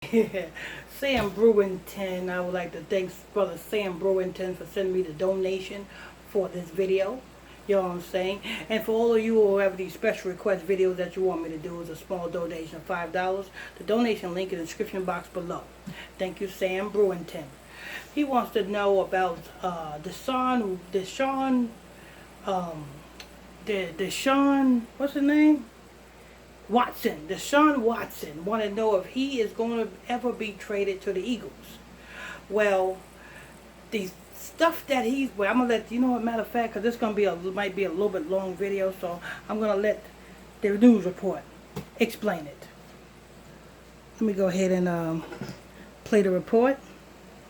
Sam Brewington, I would like to thank Brother Sam Brewington for sending me the donation for this video. You know what I'm saying? And for all of you who have these special request videos that you want me to do, is a small donation of $5. The donation link in the description box below. Thank you, Sam Brewington. He wants to know about Deshaun, what's his name? Watson, Deshaun Watson, want to know if he is going to ever be traded to the Eagles. Well, the stuff that well, I'm gonna let you know. As a matter of fact, because this gonna be might be a little bit long video, so I'm gonna let the news report explain it. Let me go ahead and play the report.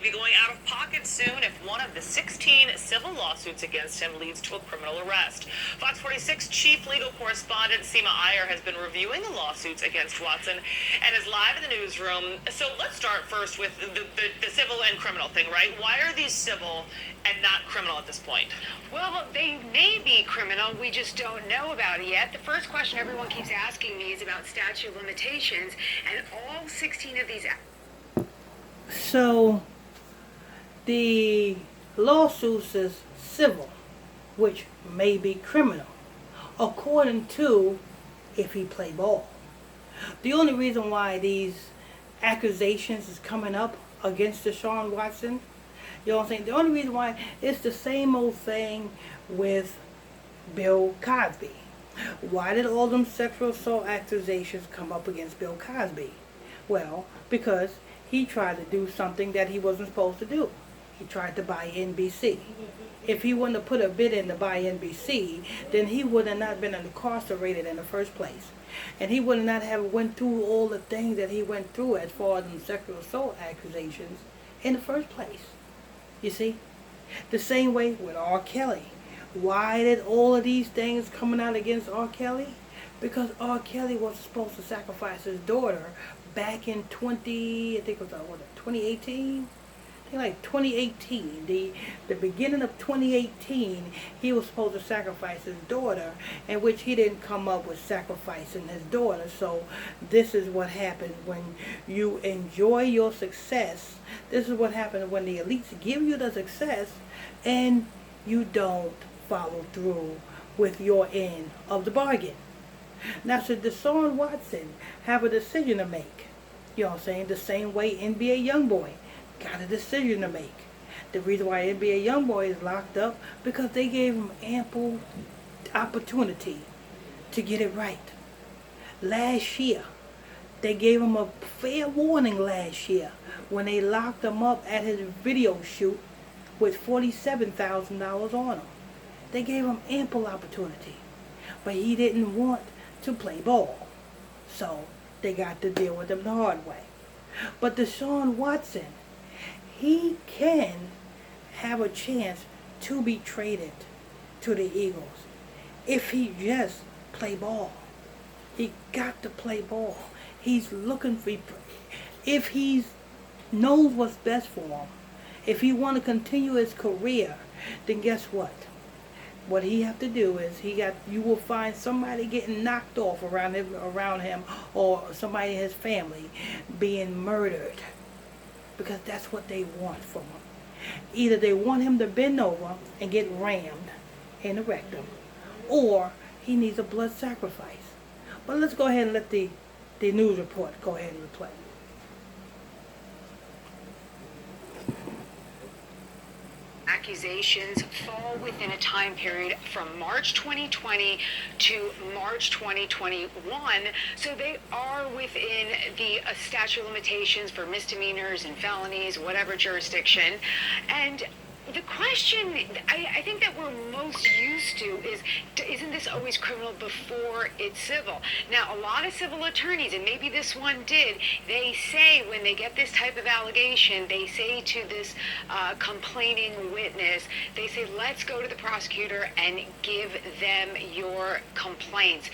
Be going out of pocket soon if one of the 16 civil lawsuits against him leads to a criminal arrest. Fox 46 chief legal correspondent Seema Iyer has been reviewing the lawsuits against Watson and is live in the newsroom. So let's start first with the civil and criminal thing, right? Why are these civil and not criminal at this point? Well, they may be criminal. We just don't know about it yet. The first question everyone keeps asking me is about statute of limitations, and all 16 of these... So the lawsuit says civil, which may be criminal, according to if he play ball. The only reason why these accusations is coming up against Deshaun Watson, you know what I'm saying? The only reason why, it's the same old thing with Bill Cosby. Why did all them sexual assault accusations come up against Bill Cosby? Well, because he tried to do something that he wasn't supposed to do. He tried to buy NBC. If he wouldn't have put a bid in to buy NBC, then he would have not been incarcerated in the first place. And he would not have went through all the things that he went through as far as them sexual assault accusations in the first place. You see? The same way with R. Kelly. Why did all of these things coming out against R. Kelly? Because R. Kelly was supposed to sacrifice his daughter back in 2018? Like 2018, the beginning of 2018, he was supposed to sacrifice his daughter, in which he didn't come up with sacrificing his daughter. So this is what happens when you enjoy your success. This is what happens when the elites give you the success and you don't follow through with your end of the bargain. Now, should Deshaun Watson have a decision to make? You know what I'm saying? The same way NBA YoungBoy got a decision to make. The reason why NBA YoungBoy is locked up, because they gave him ample opportunity to get it right. Last year, they gave him a fair warning last year when they locked him up at his video shoot with $47,000 on him. They gave him ample opportunity, but he didn't want to play ball. So they got to deal with him the hard way. But Deshaun Watson, he can have a chance to be traded to the Eagles if he just play ball. He got to play ball. He's looking for, if he knows what's best for him, if he want to continue his career, then guess what? What he have to do is you will find somebody getting knocked off around him, or somebody in his family being murdered, because that's what they want from him. Either they want him to bend over and get rammed in the rectum, or he needs a blood sacrifice. But let's go ahead and let the news report go ahead and replay. Accusations fall within a time period from March 2020 to March 2021, so they are within the statute of limitations for misdemeanors and felonies, whatever jurisdiction. And the question I think that we're most used to is, isn't this always criminal before it's civil? Now, a lot of civil attorneys, and maybe this one did, they say when they get this type of allegation, they say to this complaining witness, they say, let's go to the prosecutor and give them your complaints.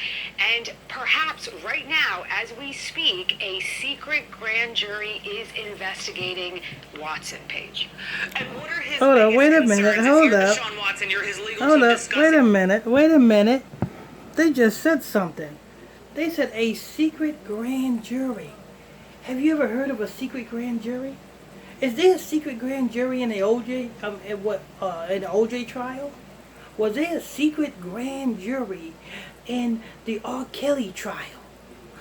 And perhaps right now, as we speak, a secret grand jury is investigating Watson, Page. And what are his Hold on, wait a minute, hold up. Deshaun Watson, you're his legal Hold team up, wait a minute. They just said something. They said a secret grand jury Have you ever heard of a secret grand jury? Is there a secret grand jury in the in the OJ trial? Was there a secret grand jury in the R. Kelly trial?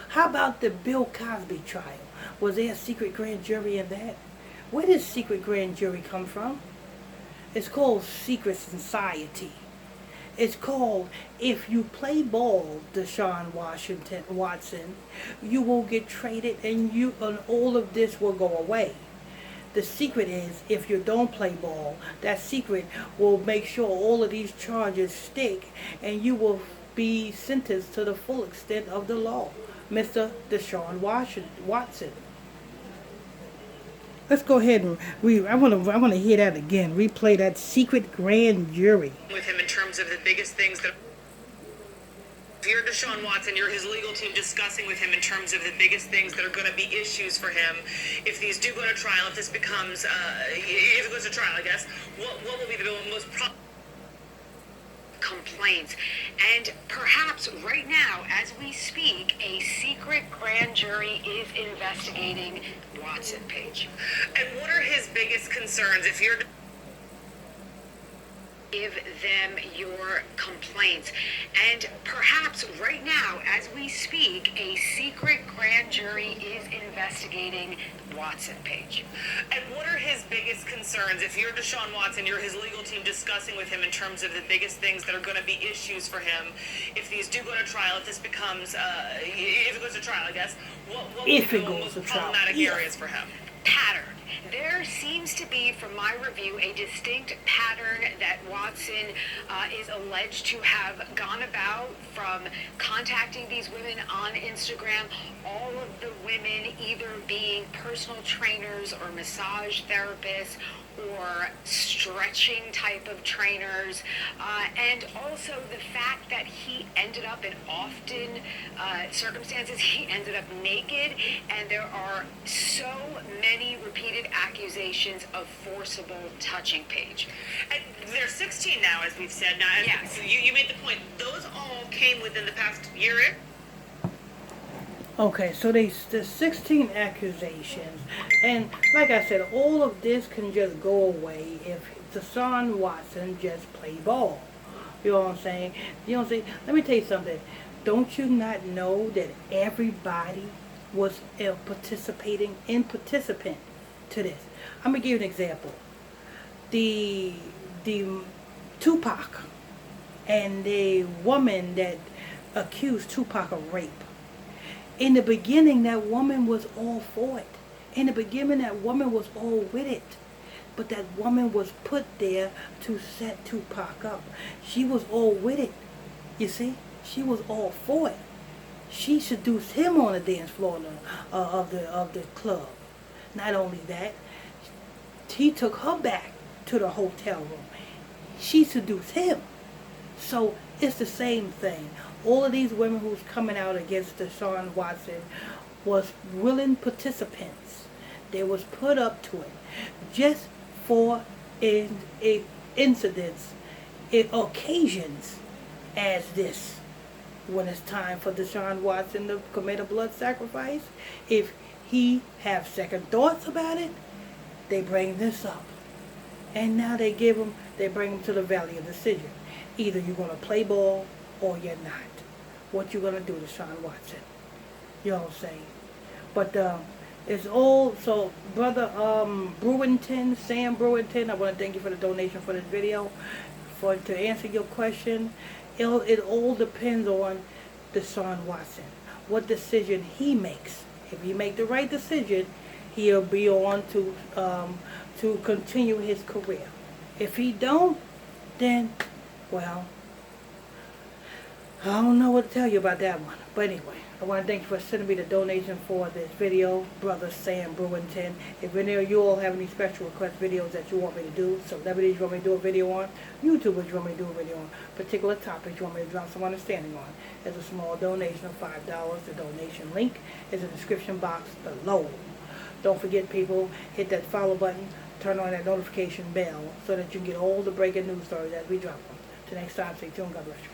How about the Bill Cosby trial? Was there a secret grand jury in that? Where does secret grand jury come from? It's called secret society. It's called, if you play ball, Deshaun Watson, you will get traded and all of this will go away. The secret is, if you don't play ball, that secret will make sure all of these charges stick and you will be sentenced to the full extent of the law. Mr. Deshaun Watson. Let's go ahead and I want to hear that again. Replay that secret grand jury. With him in terms of the biggest things that. If you're Deshaun Watson, you're his legal team discussing with him in terms of the biggest things that are going to be issues for him if these do go to trial, if this becomes, if it goes to trial, I guess, what will be the most complaints. And perhaps right now, as we speak, a secret grand jury is investigating Watson, Paige. And what are his biggest concerns if you're give them your complaints. And perhaps right now, as we speak, a secret grand jury is investigating Watson, Paige. And what are his biggest concerns? If you're Deshaun Watson, you're his legal team discussing with him in terms of the biggest things that are going to be issues for him if these do go to trial, if this becomes, if it goes to trial, I guess, what will be the most problematic areas for him? Pattern. There seems to be, from my review, a distinct pattern that Watson is alleged to have gone about from contacting these women on Instagram, all of the women either being personal trainers or massage therapists or stretching type of trainers, and also the fact that he ended up in often circumstances, he ended up naked, and there are so many repeated accusations of forcible touching, Paige. And they're 16 now, as we've said. Now, yes. You made the point. Those all came within the past year. Okay, so there's 16 accusations, and like I said, all of this can just go away if Deshaun Watson just play ball. You know what I'm saying? You know what I'm saying? Let me tell you something. Don't you not know that everybody was a participant to this? I'm gonna give you an example. The Tupac and the woman that accused Tupac of rape. In the beginning, that woman was all for it. In the beginning, that woman was all with it. But that woman was put there to set Tupac up. She was all with it. You see? She was all for it. She seduced him on the dance floor of the club. Not only that, he took her back to the hotel room. She seduced him. So it's the same thing. All of these women who's coming out against Deshaun Watson was willing participants. They was put up to it just for incidents, occasions as this. When it's time for Deshaun Watson to commit a blood sacrifice, if he have second thoughts about it, they bring this up. And now they bring him to the valley of decision. Either you're going to play ball or you're not. What you going to do, Deshaun Watson? You know what I'm saying? But it's all, so Brother Brewington, Sam Brewington, I want to thank you for the donation for this video. To answer your question, it all depends on Deshaun Watson. What decision he makes. If he make the right decision, he'll be on to continue his career. If he don't, then, well, I don't know what to tell you about that one. But anyway, I want to thank you for sending me the donation for this video, Brother Sam Brewington. If any of you all have any special request videos that you want me to do, celebrities you want me to do a video on, YouTubers you want me to do a video on, particular topics you want me to drop some understanding on, there's a small donation of $5. The donation link is in the description box below. Don't forget, people, hit that follow button, turn on that notification bell so that you can get all the breaking news stories as we drop them. Till next time, stay tuned. God bless you.